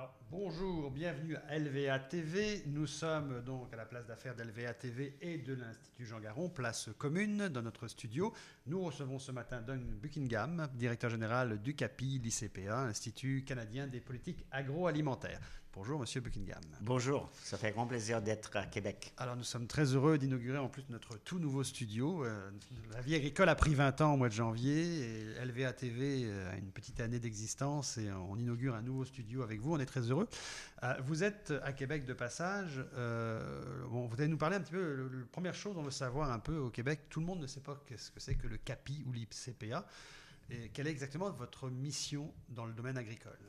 Alors, bonjour, bienvenue à LVA TV. Nous sommes donc à la place d'affaires d'LVA TV et de l'Institut Jean Garon, place commune, dans notre studio. Nous recevons ce matin Doug Buckingham, directeur général du CAPI, l'ICPA, Institut canadien des politiques agroalimentaires. Bonjour, Monsieur Buckingham. Bonjour, ça fait grand plaisir d'être à Québec. Alors, nous sommes très heureux d'inaugurer en plus notre tout nouveau studio. La vie agricole a pris 20 ans au mois de janvier et LVA TV a une petite année d'existence et on inaugure un nouveau studio avec vous. On est très heureux. Vous êtes à Québec de passage. Vous allez nous parler un petit peu. La première chose, on veut savoir un peu au Québec. Tout le monde ne sait pas qu'est-ce que c'est que le CAPI ou l'ICPA. Et quelle est exactement votre mission dans le domaine agricole?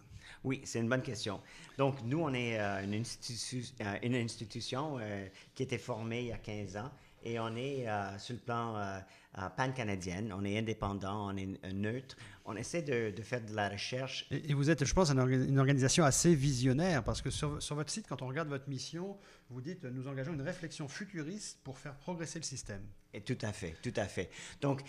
Oui, c'est une bonne question. Donc, nous, on est une institution qui a été formée il y a 15 ans et on est sur le plan pan-canadien. On est indépendant, on est neutre. On essaie de faire de la recherche. Et vous êtes, je pense, une organisation assez visionnaire parce que sur votre site, quand on regarde votre mission, vous dites « Nous engageons une réflexion futuriste pour faire progresser le système ». Et tout à fait, tout à fait. Donc,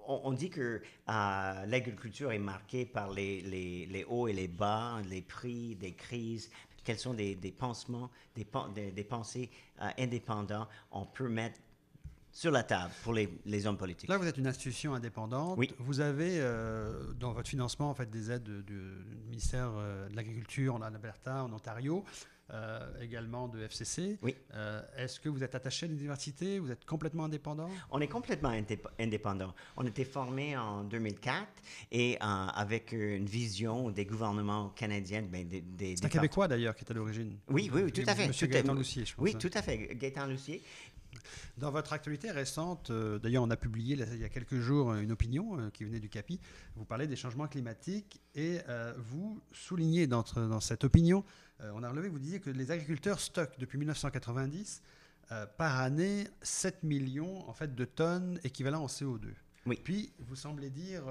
on dit que l'agriculture est marquée par les hauts et les bas, les prix, des crises. Quels sont des pansements, des pensées indépendants on peut mettre sur la table pour les hommes politiques. Là, vous êtes une institution indépendante. Oui. Vous avez dans votre financement en fait, des aides du ministère de l'Agriculture en Alberta, en Ontario, également de FCC. Oui. Est-ce que vous êtes attaché à l'université? Vous êtes complètement indépendant? On est complètement indépendant. On a été formé en 2004 et avec une vision des gouvernements canadiens. C'est un Québécois d'ailleurs qui est à l'origine. Oui, tout à fait. Monsieur Gaétan Loussier, je pense. Oui, tout à fait. Gaétan Loussier. Dans votre actualité récente, d'ailleurs on a publié il y a quelques jours une opinion qui venait du CAPI, vous parlez des changements climatiques et vous soulignez dans cette opinion, on a relevé, vous disiez que les agriculteurs stockent depuis 1990 par année 7 millions en fait, de tonnes équivalent en CO2. Oui. Puis vous semblez dire,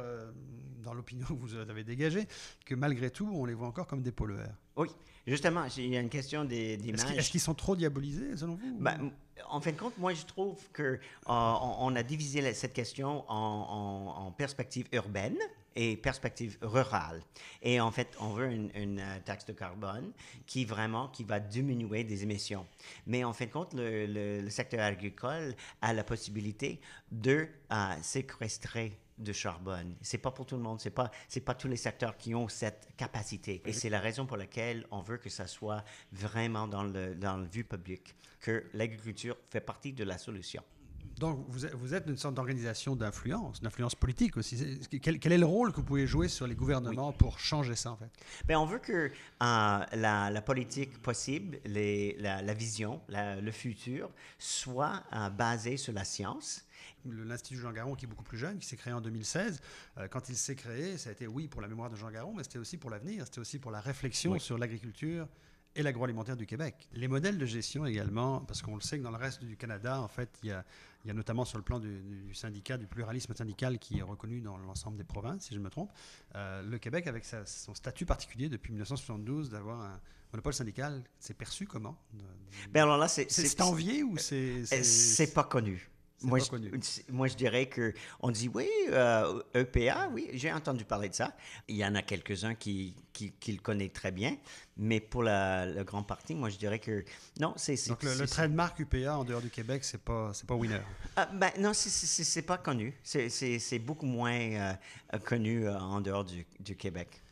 dans l'opinion que vous avez dégagée, que malgré tout on les voit encore comme des pollueurs. Oui, justement, il y a une question d'image. Est-ce qu'ils sont trop diabolisés selon vous? En fin de compte, moi, je trouve qu'on a divisé cette question en perspective urbaine et perspective rurale. Et en fait, on veut une taxe de carbone qui va diminuer des émissions. Mais en fin de compte, le secteur agricole a la possibilité de séquestrer de charbon. C'est pas pour tout le monde, c'est pas tous les secteurs qui ont cette capacité. Et c'est la raison pour laquelle on veut que ça soit vraiment dans le vue public, que l'agriculture fait partie de la solution. Donc, vous êtes une sorte d'organisation d'influence politique aussi. Quel est le rôle que vous pouvez jouer sur les gouvernements pour changer ça, en fait? Bien, on veut que la politique possible, la vision, le futur, soit basée sur la science. L'Institut Jean Garon, qui est beaucoup plus jeune, qui s'est créé en 2016, quand il s'est créé, ça a été, oui, pour la mémoire de Jean Garon, mais c'était aussi pour l'avenir, c'était aussi pour la réflexion sur l'agriculture et l'agroalimentaire du Québec. Les modèles de gestion également, parce qu'on le sait que dans le reste du Canada, en fait, il y a notamment sur le plan du syndicat, du pluralisme syndical qui est reconnu dans l'ensemble des provinces, si je me trompe, le Québec, avec son statut particulier depuis 1972, d'avoir un monopole syndical, c'est perçu comment? Bien alors là, c'est envié ou c'est... C'est pas connu. Moi, je dirais qu'on dit oui, EPA, oui, j'ai entendu parler de ça. Il y en a quelques-uns qui le connaissent très bien, mais pour le grand parti, moi, je dirais que non, Donc, le trademark UPA en dehors du Québec, c'est pas winner. Non, c'est pas connu. C'est beaucoup moins connu en dehors du Québec.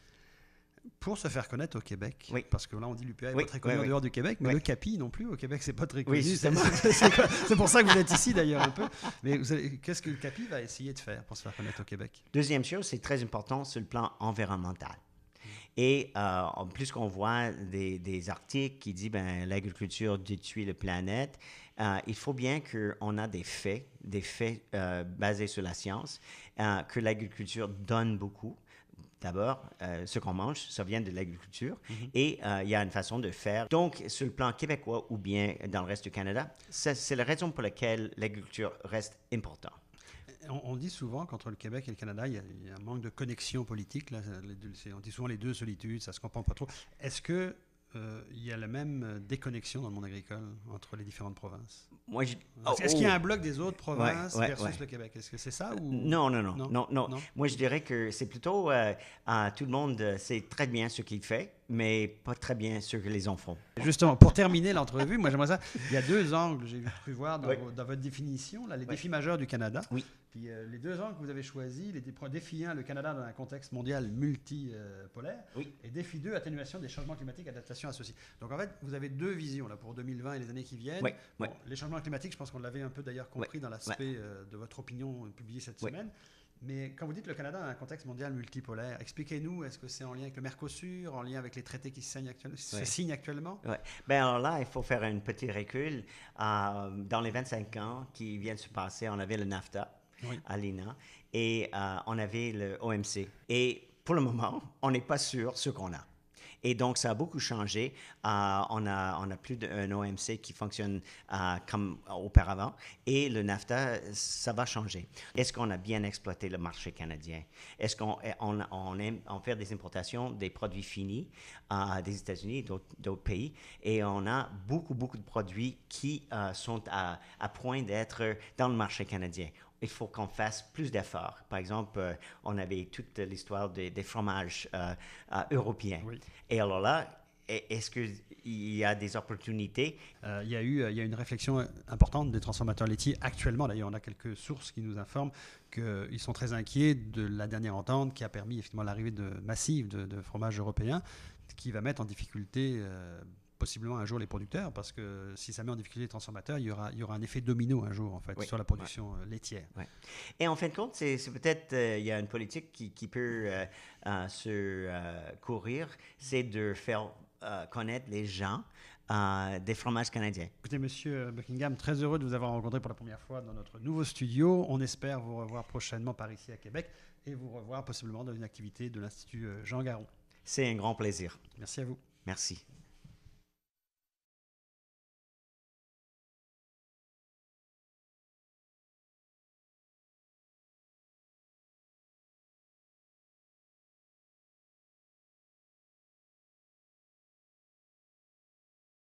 Pour se faire connaître au Québec, oui. Parce que là on dit l'UPA n'est pas très connu en dehors du Québec, mais le CAPI non plus au Québec c'est pas très connu. Oui, c'est pour ça que vous êtes ici d'ailleurs un peu. Mais qu'est-ce que le CAPI va essayer de faire pour se faire connaître au Québec? Deuxième chose, c'est très important sur le plan environnemental. Et en plus qu'on voit des articles qui disent l'agriculture détruit la planète, il faut bien qu'on a des faits basés sur la science, que l'agriculture donne beaucoup. D'abord, ce qu'on mange, ça vient de l'agriculture et il y a une façon de faire. Donc, sur le plan québécois ou bien dans le reste du Canada, c'est la raison pour laquelle l'agriculture reste importante. On dit souvent qu'entre le Québec et le Canada, il y a un manque de connexion politique. Là, on dit souvent les deux solitudes, ça ne se comprend pas trop. Est-ce que il y a la même déconnexion dans le monde agricole entre les différentes provinces? Est-ce qu'il y a un bloc des autres provinces versus le Québec? Est-ce que c'est ça? Ou... Non. Moi, je dirais que c'est plutôt tout le monde sait très bien ce qu'il fait. mais pas très bien sur les enfants. Justement, pour terminer l'entrevue, moi j'aimerais ça. Il y a deux angles, j'ai cru voir dans, Oui. dans votre définition, là, les Oui. défis majeurs du Canada. Oui. Puis les deux angles que vous avez choisis, défi 1, le Canada dans un contexte mondial multipolaire, Oui. et défi 2, atténuation des changements climatiques, adaptation associée. Donc en fait, vous avez deux visions là, pour 2020 et les années qui viennent. Oui. Bon, Oui. les changements climatiques, je pense qu'on l'avait un peu d'ailleurs compris dans l'aspect de votre opinion publiée cette Oui. semaine. Mais quand vous dites le Canada a un contexte mondial multipolaire, expliquez-nous, est-ce que c'est en lien avec le Mercosur, en lien avec les traités qui se signent actuellement? Ouais. Ben alors là, il faut faire un petit recul. Dans les 25 ans qui viennent se passer, on avait le NAFTA à l'INA et on avait le OMC. Et pour le moment, on n'est pas sûr ce qu'on a. Et donc, ça a beaucoup changé. On a plus d'un OMC qui fonctionne comme auparavant. Et le NAFTA, ça va changer. Est-ce qu'on a bien exploité le marché canadien? Est-ce qu'on on fait des importations des produits finis des États-Unis et d'autres pays? Et on a beaucoup de produits qui sont à point d'être dans le marché canadien. Il faut qu'on fasse plus d'efforts. Par exemple, on avait toute l'histoire des fromages européens. Oui. Et alors là, est-ce qu'il y a des opportunités? Il y a une réflexion importante des transformateurs laitiers actuellement. D'ailleurs, on a quelques sources qui nous informent qu'ils sont très inquiets de la dernière entente qui a permis effectivement l'arrivée massive de fromages européens, qui va mettre en difficulté possiblement un jour les producteurs, parce que si ça met en difficulté les transformateurs, il y aura un effet domino un jour en fait sur la production laitière. Ouais. Et en fin de compte, c'est peut-être il y a une politique qui peut se courir, c'est de faire connaître les gens des fromages canadiens. Écoutez, Monsieur Buckingham, très heureux de vous avoir rencontré pour la première fois dans notre nouveau studio. On espère vous revoir prochainement par ici à Québec et vous revoir possiblement dans une activité de l'Institut Jean Garon. C'est un grand plaisir. Merci à vous. Merci.